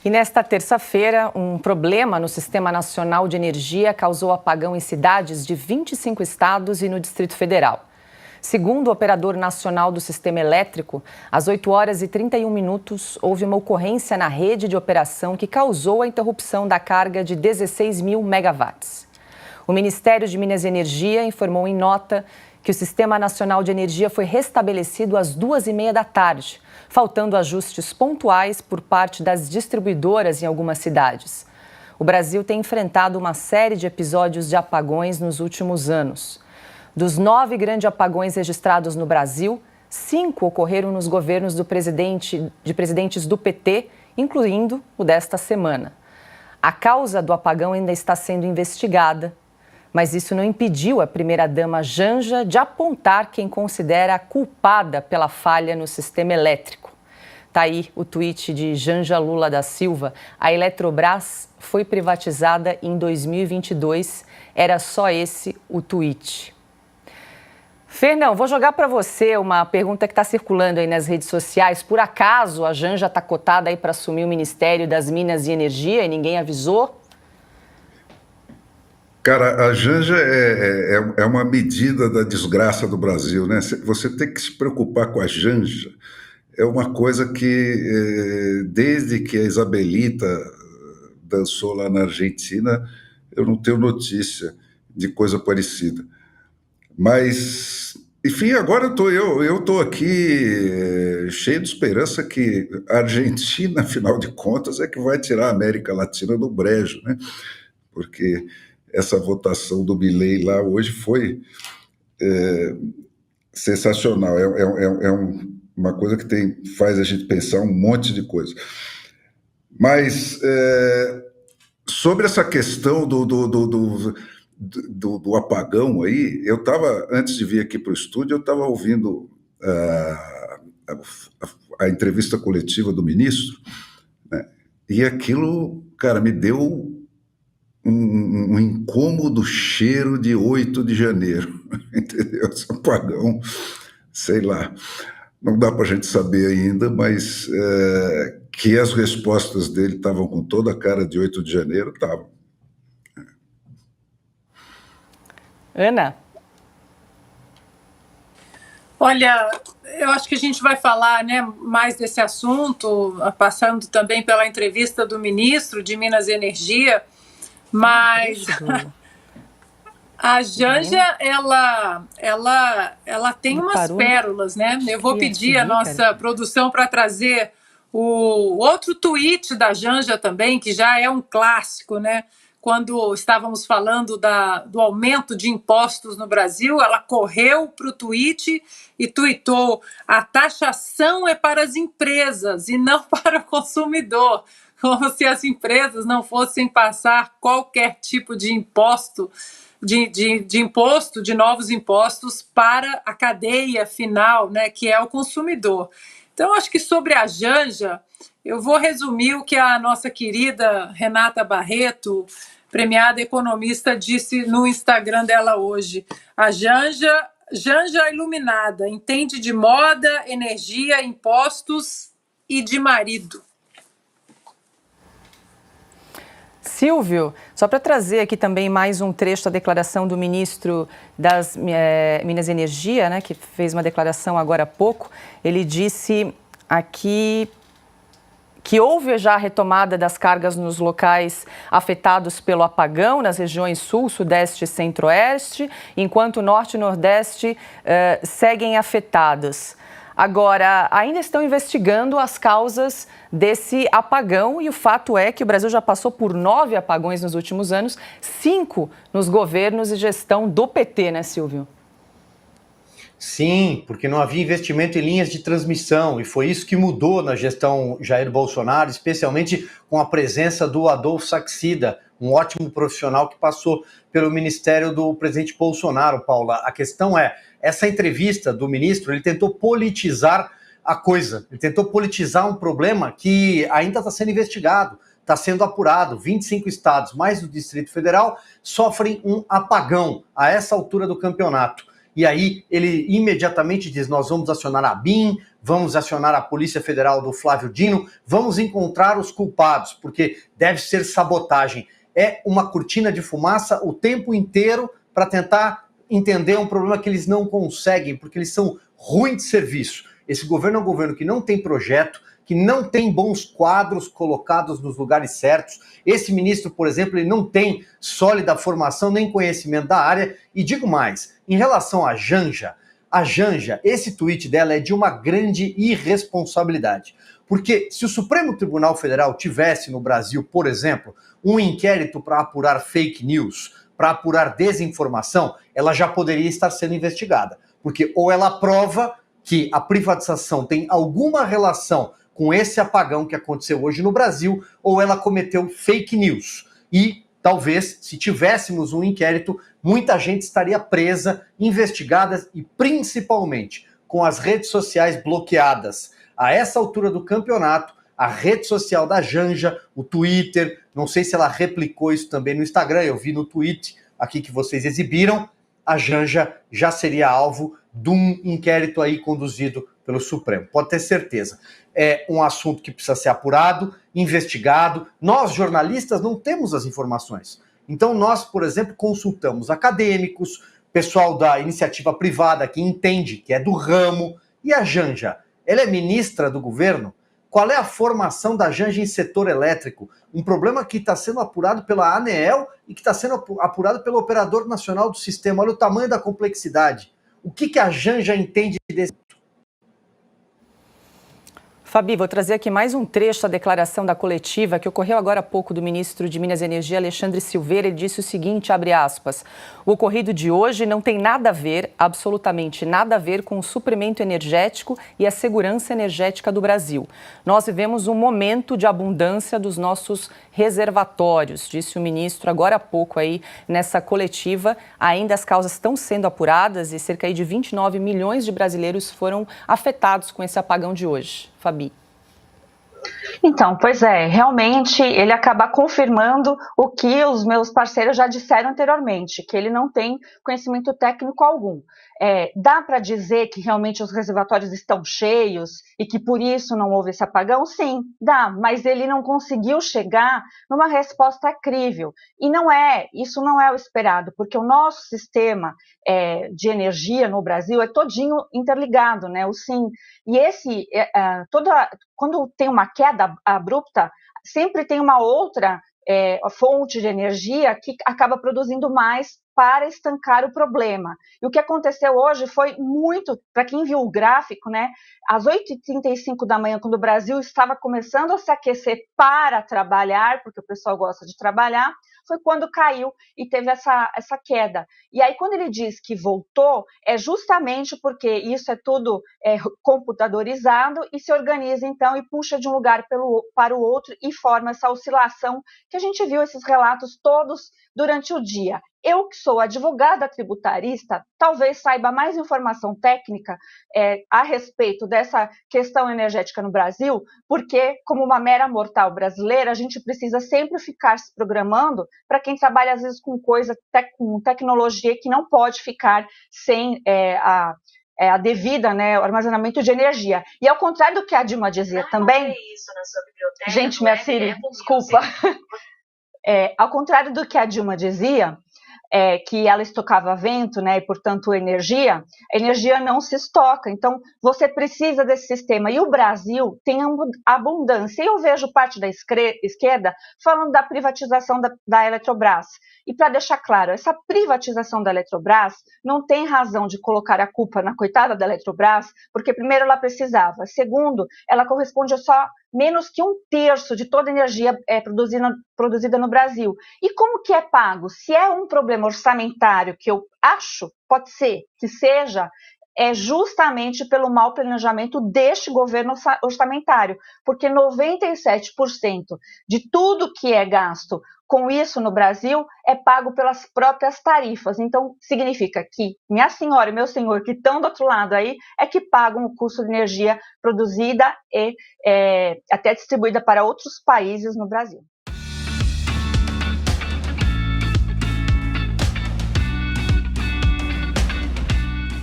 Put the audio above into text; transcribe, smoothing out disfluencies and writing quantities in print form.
E nesta terça-feira, um problema no Sistema Nacional de Energia causou apagão em cidades de 25 estados e no Distrito Federal. Segundo o operador nacional do sistema elétrico, às 8 horas e 31 minutos, houve uma ocorrência na rede de operação que causou a interrupção da carga de 16 mil megawatts. O Ministério de Minas e Energia informou em nota que o Sistema Nacional de Energia foi restabelecido às 2h30 da tarde, faltando ajustes pontuais por parte das distribuidoras em algumas cidades. O Brasil tem enfrentado uma série de episódios de apagões nos últimos anos. Dos 9 grandes apagões registrados no Brasil, 5 ocorreram nos governos de presidentes do PT, incluindo o desta semana. A causa do apagão ainda está sendo investigada, mas isso não impediu a primeira-dama Janja de apontar quem considera a culpada pela falha no sistema elétrico. Está aí o tweet de Janja Lula da Silva. A Eletrobras foi privatizada em 2022. Era só esse o tweet. Fernão, vou jogar para você uma pergunta que está circulando aí nas redes sociais. Por acaso a Janja está cotada aí para assumir o Ministério das Minas e Energia e ninguém avisou? Cara, a Janja é uma medida da desgraça do Brasil, né? Você tem que se preocupar com a Janja. É uma coisa que, desde que a Isabelita dançou lá na Argentina, eu não tenho notícia de coisa parecida. Mas, enfim, agora eu tô aqui cheio de esperança que a Argentina, afinal de contas, é que vai tirar a América Latina do brejo, né? Porque essa votação do Milei lá hoje foi sensacional. Uma coisa que faz a gente pensar um monte de coisa. Mas sobre essa questão do apagão aí, eu estava, antes de vir aqui para o estúdio, eu estava ouvindo a entrevista coletiva do ministro, né? E aquilo, cara, me deu um incômodo cheiro de 8 de janeiro, entendeu? Esse apagão, sei lá, não dá para a gente saber ainda, mas que as respostas dele estavam com toda a cara de 8 de janeiro, estavam. Ana? Olha, eu acho que a gente vai falar, né, mais desse assunto, passando também pela entrevista do ministro de Minas e Energia, mas a Janja, ela tem umas pérolas, né? Eu vou pedir a nossa produção para trazer o outro tweet da Janja também, que já é um clássico, né? Quando estávamos falando do aumento de impostos no Brasil, ela correu para o tweet e tweetou: a taxação é para as empresas e não para o consumidor. Como se as empresas não fossem passar qualquer tipo de imposto, de novos impostos para a cadeia final, né, que é o consumidor. Então, acho que sobre a Janja, eu vou resumir o que a nossa querida Renata Barreto, premiada economista, disse no Instagram dela hoje. A Janja iluminada, entende de moda, energia, impostos e de marido. Silvio, só para trazer aqui também mais um trecho da declaração do ministro das Minas e Energia, né, que fez uma declaração agora há pouco. Ele disse aqui que houve já a retomada das cargas nos locais afetados pelo apagão, nas regiões Sul, Sudeste e Centro-Oeste, enquanto Norte e Nordeste seguem afetados. Agora, ainda estão investigando as causas desse apagão e o fato é que o Brasil já passou por 9 apagões nos últimos anos, 5 nos governos e gestão do PT, né, Silvio? Sim, porque não havia investimento em linhas de transmissão e foi isso que mudou na gestão Jair Bolsonaro, especialmente com a presença do Adolfo Saxida, um ótimo profissional que passou pelo ministério do presidente Bolsonaro, Paula. A questão é, essa entrevista do ministro, ele tentou politizar a coisa, ele tentou politizar um problema que ainda está sendo investigado, está sendo apurado. 25 estados, mais o Distrito Federal, sofrem um apagão a essa altura do campeonato. e aí ele imediatamente diz, nós vamos acionar a ABIN, vamos acionar a Polícia Federal do Flávio Dino, vamos encontrar os culpados, porque deve ser sabotagem. É uma cortina de fumaça o tempo inteiro para tentar entender um problema que eles não conseguem, porque eles são ruins de serviço. Esse governo é um governo que não tem projeto, que não tem bons quadros colocados nos lugares certos. Esse ministro, por exemplo, ele não tem sólida formação nem conhecimento da área. E digo mais, em relação à Janja, esse tweet dela é de uma grande irresponsabilidade. Porque se o Supremo Tribunal Federal tivesse no Brasil, por exemplo, um inquérito para apurar fake news, para apurar desinformação, ela já poderia estar sendo investigada. Porque ou ela prova que a privatização tem alguma relação com esse apagão que aconteceu hoje no Brasil, ou ela cometeu fake news. E talvez, se tivéssemos um inquérito, muita gente estaria presa, investigada e principalmente com as redes sociais bloqueadas. A essa altura do campeonato, a rede social da Janja, o Twitter, não sei se ela replicou isso também no Instagram, eu vi no tweet aqui que vocês exibiram, a Janja já seria alvo de um inquérito aí conduzido pelo Supremo, pode ter certeza. É um assunto que precisa ser apurado, investigado. Nós, jornalistas, não temos as informações. Então nós, por exemplo, consultamos acadêmicos, pessoal da iniciativa privada que entende, que é do ramo. E a Janja, ela é ministra do governo? Qual é a formação da Janja em setor elétrico? Um problema que está sendo apurado pela ANEEL e que está sendo apurado pelo Operador Nacional do Sistema. Olha o tamanho da complexidade. O que a Janja entende desse? Fabi, vou trazer aqui mais um trecho da declaração da coletiva que ocorreu agora há pouco do ministro de Minas e Energia, Alexandre Silveira. Ele disse o seguinte, abre aspas, o ocorrido de hoje não tem nada a ver, absolutamente nada a ver com o suprimento energético e a segurança energética do Brasil. Nós vivemos um momento de abundância dos nossos reservatórios, disse o ministro agora há pouco aí nessa coletiva. Ainda as causas estão sendo apuradas e cerca de 29 milhões de brasileiros foram afetados com esse apagão de hoje. Fabi. Então, pois é, realmente ele acaba confirmando o que os meus parceiros já disseram anteriormente, que ele não tem conhecimento técnico algum. Dá para dizer que realmente os reservatórios estão cheios e que por isso não houve esse apagão? Sim, dá, mas ele não conseguiu chegar numa resposta crível. E isso não é o esperado, porque o nosso sistema de energia no Brasil é todinho interligado, né? E quando tem uma queda abrupta, sempre tem uma outra fonte de energia que acaba produzindo mais para estancar o problema. E o que aconteceu hoje foi muito, para quem viu o gráfico, né, às 8h35 da manhã, quando o Brasil estava começando a se aquecer para trabalhar, porque o pessoal gosta de trabalhar, foi quando caiu e teve essa queda. E aí, quando ele diz que voltou, é justamente porque isso é tudo computadorizado e se organiza, então, e puxa de um lugar para o outro e forma essa oscilação que a gente viu esses relatos todos durante o dia. Eu, que sou advogada tributarista, talvez saiba mais informação técnica a respeito dessa questão energética no Brasil, porque, como uma mera mortal brasileira, a gente precisa sempre ficar se programando para quem trabalha, às vezes, com com tecnologia que não pode ficar sem a devida, né, o armazenamento de energia. E ao contrário do que a Dilma dizia também... Isso na sua biblioteca, gente, minha Siri, desculpa. Ao contrário do que a Dilma dizia, que ela estocava vento, né, e, portanto, a energia não se estoca. Então, você precisa desse sistema. E o Brasil tem abundância. E eu vejo parte da esquerda falando da privatização da Eletrobras. E, para deixar claro, essa privatização da Eletrobras não tem razão de colocar a culpa na coitada da Eletrobras, porque, primeiro, ela precisava. Segundo, ela corresponde a só menos que 1/3 de toda a energia produzida no Brasil. E como que é pago? Se é um problema orçamentário, que eu acho, pode ser que seja, é justamente pelo mau planejamento deste governo orçamentário, porque 97% de tudo que é gasto com isso no Brasil é pago pelas próprias tarifas. Então, significa que minha senhora e meu senhor que estão do outro lado aí é que pagam o custo de energia produzida e até distribuída para outros países no Brasil.